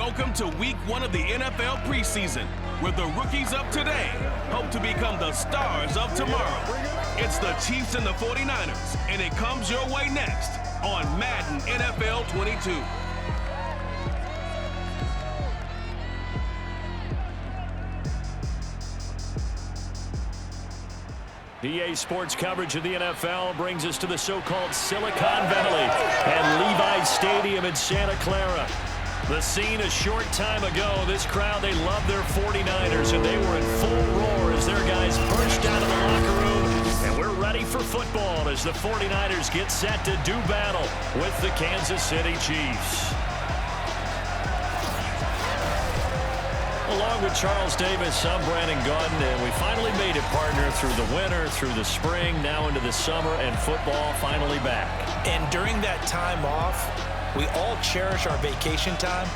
Welcome to week 1 of the NFL preseason, where the rookies of today hope to become the stars of tomorrow. It's the Chiefs and the 49ers, and it comes your way next on Madden NFL 22. EA Sports coverage of the NFL brings us to the so-called Silicon Valley and Levi's Stadium in Santa Clara. The scene a short time ago, this crowd, they love their 49ers, and they were in full roar as their guys burst out of the locker room. And we're ready for football as the 49ers get set to do battle with the Kansas City Chiefs. Along with Charles Davis, I'm Brandon Gaudin, and we finally made it, partner, through the winter, through the spring, now into the summer, and football finally back. And during that time off, we all cherish our vacation time,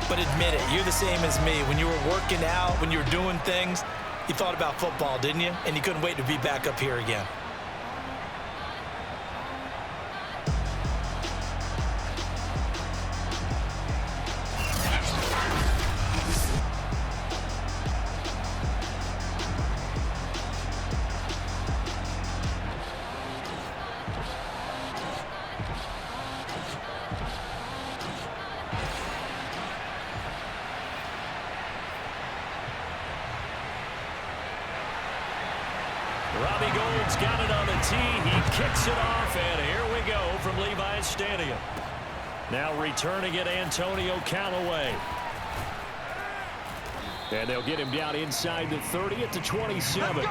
but admit it, you're the same as me. When you were working out, when you were doing things, you thought about football, didn't you? And you couldn't wait to be back up here again. Robbie Gould's got it on the tee. He kicks it off, and here we go from Levi's Stadium. Now returning it, Antonio Callaway. And they'll get him down inside the 30 at the 27.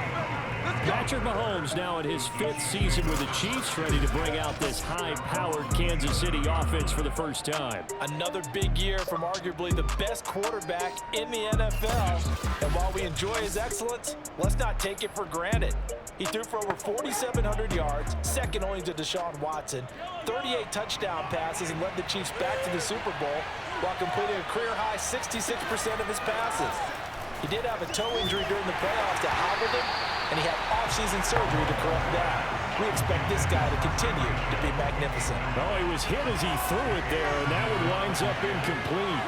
Patrick Mahomes now in his 5th season with the Chiefs, ready to bring out this high-powered Kansas City offense for the first time. Another big year from arguably the best quarterback in the NFL. And while we enjoy his excellence, let's not take it for granted. He threw for over 4,700 yards, second only to Deshaun Watson, 38 touchdown passes, and led the Chiefs back to the Super Bowl while completing a career-high 66% of his passes. He did have a toe injury during the playoffs that hobbled him, and he had off-season surgery to correct that. We expect this guy to continue to be magnificent. Oh, he was hit as he threw it there, and that one winds up incomplete.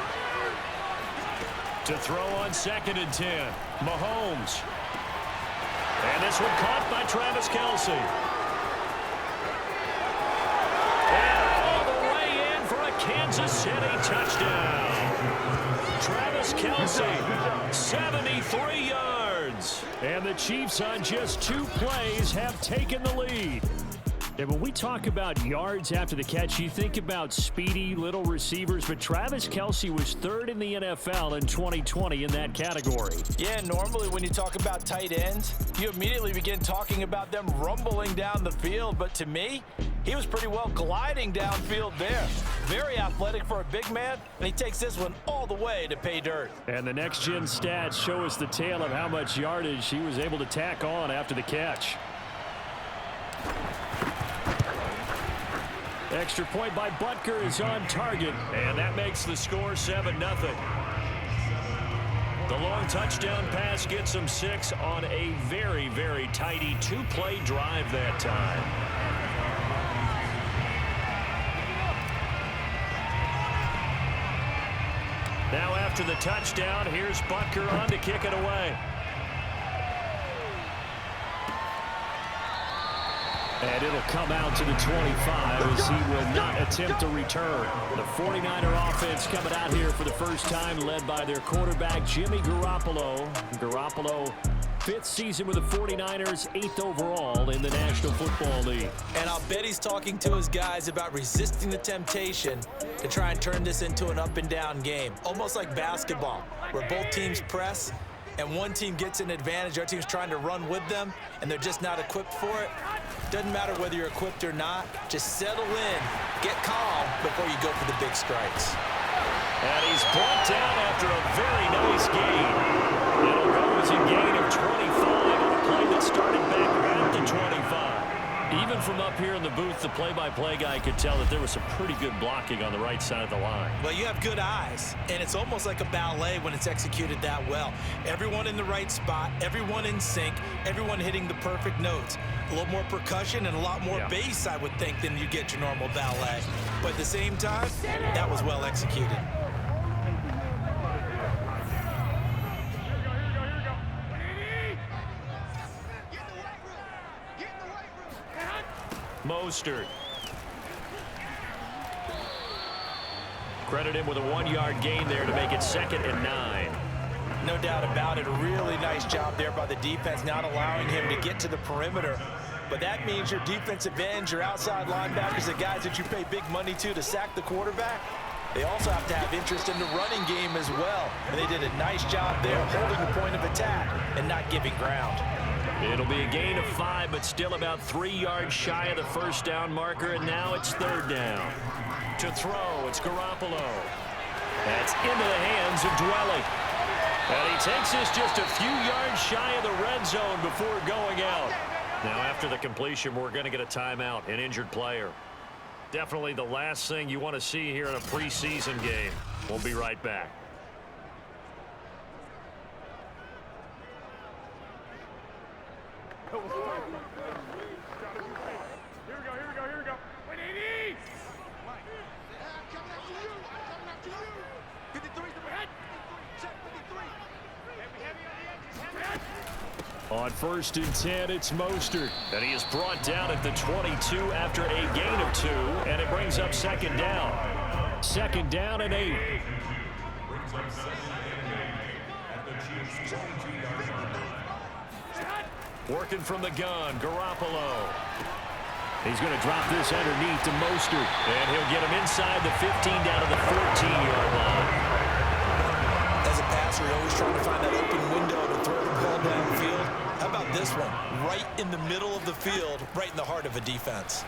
To throw on 2nd and 10, Mahomes. And this one caught by Travis Kelce. And all the way in for a Kansas City touchdown. Travis Kelce, 73 yards. And the Chiefs on just 2 plays have taken the lead. And when we talk about yards after the catch, you think about speedy little receivers, but Travis Kelce was 3rd in the NFL in 2020 in that category. Yeah, normally when you talk about tight ends, you immediately begin talking about them rumbling down the field, but to me, he was pretty well gliding downfield there. Very athletic for a big man, and he takes this one all the way to pay dirt. And the next-gen stats show us the tale of how much yardage he was able to tack on after the catch. Extra point by Butker is on target, and that makes the score 7-0. The long touchdown pass gets him 6 on a very, very tidy 2-play drive that time. Now after the touchdown, here's Butker on to kick it away. And it'll come out to the 25 as he will not attempt to return. The 49er offense coming out here for the first time, led by their quarterback, Jimmy Garoppolo. Garoppolo, 5th season with the 49ers, 8th overall in the National Football League. And I'll bet he's talking to his guys about resisting the temptation to try and turn this into an up-and-down game. Almost like basketball, where both teams press, and one team gets an advantage, the other team's trying to run with them, and they're just not equipped for it. Doesn't matter whether you're equipped or not. Just settle in, get calm before you go for the big strikes. And he's brought down after a very nice gain. It'll go as a gain of 25 on a play that started back around the 25. Even from up here in the booth, the play-by-play guy could tell that there was some pretty good blocking on the right side of the line. Well, you have good eyes, and it's almost like a ballet when it's executed that well. Everyone in the right spot, everyone in sync, everyone hitting the perfect notes. A little more percussion and a lot more bass, I would think, than you get your normal ballet. But at the same time, that was well executed. Mostert. Credit him with a 1-yard gain there to make it 2nd and 9. No doubt about it. A really nice job there by the defense, not allowing him to get to the perimeter. But that means your defensive ends, your outside linebackers, the guys that you pay big money to sack the quarterback, they also have to have interest in the running game as well. And they did a nice job there holding the point of attack and not giving ground. It'll be a gain of 5, but still about 3 yards shy of the first down marker, and now it's 3rd down. To throw, it's Garoppolo. That's into the hands of Dwelly. And he takes this just a few yards shy of the red zone before going out. Now, after the completion, we're going to get a timeout, an injured player. Definitely the last thing you want to see here in a preseason game. We'll be right back. Here we go. Wait, 80! Coming after you. 53's the head. Check 53. Heavy on the edges. On 1st and 10, it's Mostert. And he is brought down at the 22 after a gain of 2. And it brings up 2nd down. 2nd down and 8. Working from the gun, Garoppolo. He's going to drop this underneath to Mostert. And he'll get him inside the 15 down to the 14-yard line. As a passer, you're always trying to find that open window to throw the ball downfield. How about this one? Right in the middle of the field, right in the heart of a defense.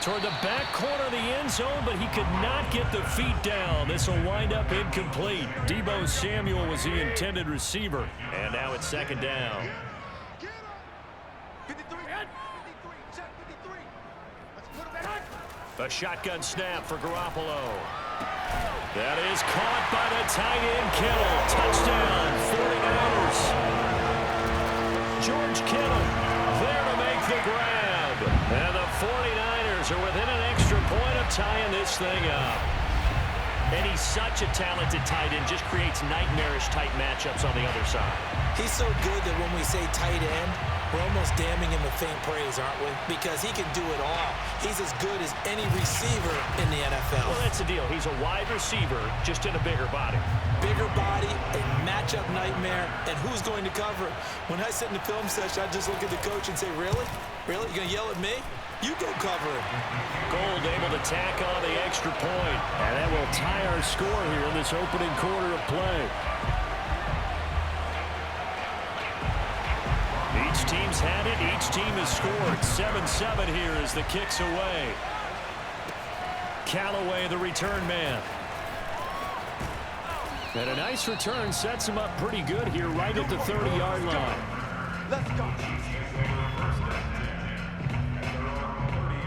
Toward the back corner of the end zone, but he could not get the feet down. This will wind up incomplete. Deebo Samuel was the intended receiver. And now it's 2nd down. A shotgun snap for Garoppolo. That is caught by the tight end, Kittle. Touchdown, 49ers. George Kittle there to make the grab. And the 49ers are within an extra point of tying this thing up. And he's such a talented tight end, just creates nightmarish-type matchups on the other side. He's so good that when we say tight end, we're almost damning him with faint praise, aren't we? Because he can do it all. He's as good as any receiver in the NFL. Well, that's the deal. He's a wide receiver, just in a bigger body. Bigger body, a matchup nightmare, and who's going to cover it? When I sit in the film session, I just look at the coach and say, really? Really? You going to yell at me? You go cover it. Gold able to tack on the extra point. And that will tie our score here in this opening quarter of play. Each team's had it. Each team has scored. 7-7 here as the kick's away. Callaway, the return man. And a nice return sets him up pretty good here right at the 30-yard line. Let's go.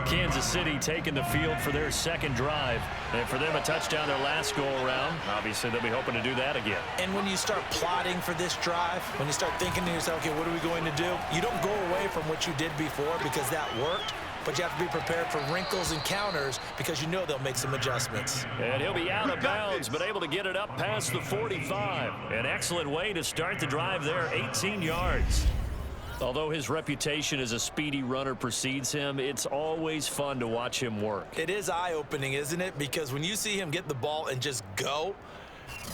Kansas City taking the field for their 2nd drive. And for them, a touchdown their last go-around. Obviously, they'll be hoping to do that again. And when you start plotting for this drive, when you start thinking to yourself, okay, what are we going to do? You don't go away from what you did before because that worked. But you have to be prepared for wrinkles and counters because you know they'll make some adjustments. And he'll be out of bounds, but able to get it up past the 45. An excellent way to start the drive there, 18 yards. Although his reputation as a speedy runner precedes him, it's always fun to watch him work. It is eye-opening, isn't it? Because when you see him get the ball and just go,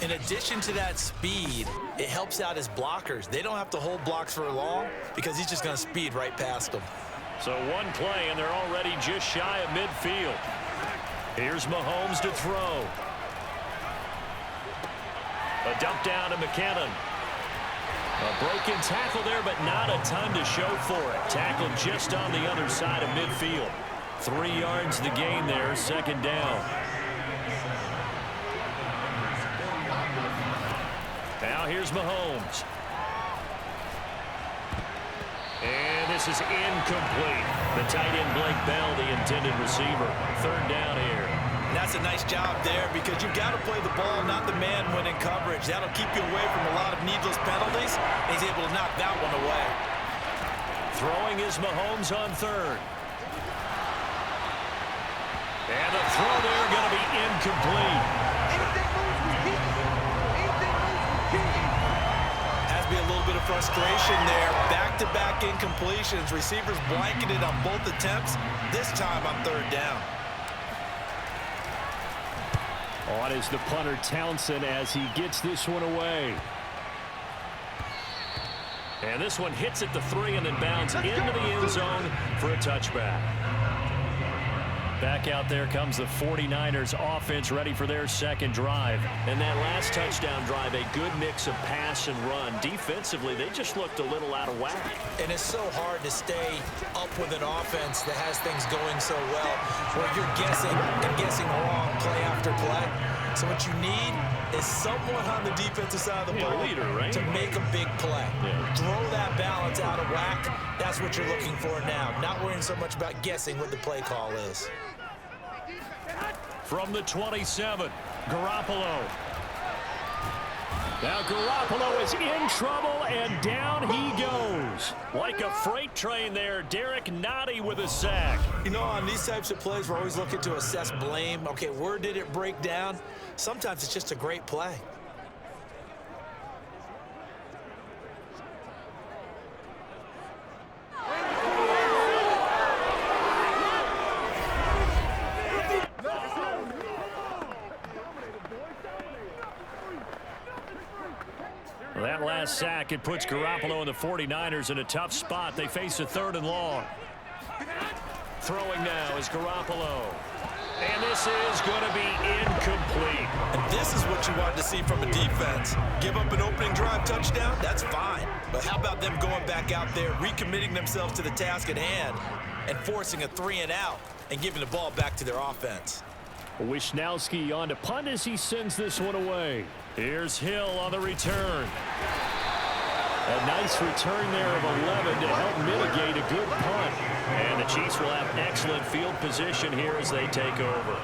in addition to that speed, it helps out his blockers. They don't have to hold blocks for long because he's just going to speed right past them. So one play, and they're already just shy of midfield. Here's Mahomes to throw. A dump down to McKinnon. A broken tackle there, but not a ton to show for it. Tackled just on the other side of midfield. 3 yards the gain there, 2nd down. Now here's Mahomes. And this is incomplete. The tight end, Blake Bell, the intended receiver. 3rd down here. And that's a nice job there because you've got to play the ball, not the man when in coverage. That'll keep you away from a lot of needless penalties. He's able to knock that one away. Throwing is Mahomes on 3rd. And the throw there going to be incomplete. Has to be a little bit of frustration there. Back-to-back incompletions. Receivers blanketed on both attempts. This time on third down. On is the punter Townsend as he gets this one away. And this one hits at the 3 and then bounds into the end zone for a touchback. Back out there comes the 49ers offense ready for their second drive. And that last touchdown drive, a good mix of pass and run. Defensively, they just looked a little out of whack. And it's so hard to stay up with an offense that has things going so well, where you're guessing and guessing wrong play after play. So what you need is someone on the defensive side of the ball to make a big play. Throw that balance out of whack. That's what you're looking for now. Not worrying so much about guessing what the play call is. From the 27, Garoppolo. Now Garoppolo is in trouble, and down he goes. Like a freight train there, Derek Nottie with a sack. You know, on these types of plays, we're always looking to assess blame. Okay, where did it break down? Sometimes it's just a great play. Well, that last sack, it puts Garoppolo and the 49ers in a tough spot. They face a 3rd and long. Throwing now is Garoppolo. And this is going to be incomplete. And this is what you want to see from a defense. Give up an opening drive touchdown, that's fine. But how about them going back out there, recommitting themselves to the task at hand, and forcing a 3 and out and giving the ball back to their offense. Wisnowski on to punt as he sends this one away. Here's Hill on the return. A nice return there of 11 to help mitigate a good punt. And the Chiefs will have excellent field position here as they take over.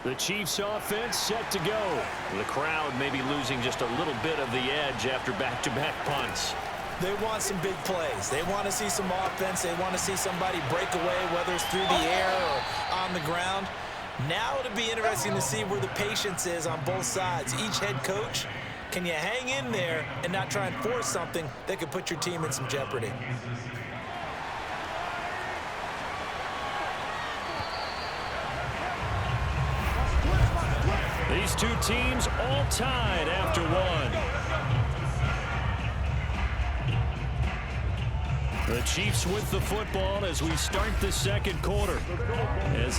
The Chiefs offense set to go. The crowd may be losing just a little bit of the edge after back-to-back punts. They want some big plays. They want to see some offense. They want to see somebody break away, whether it's through the air or on the ground. Now it'll be interesting to see where the patience is on both sides. Each head coach, can you hang in there and not try and force something that could put your team in some jeopardy? These two teams all tied after one. The Chiefs with the football as we start the second quarter. As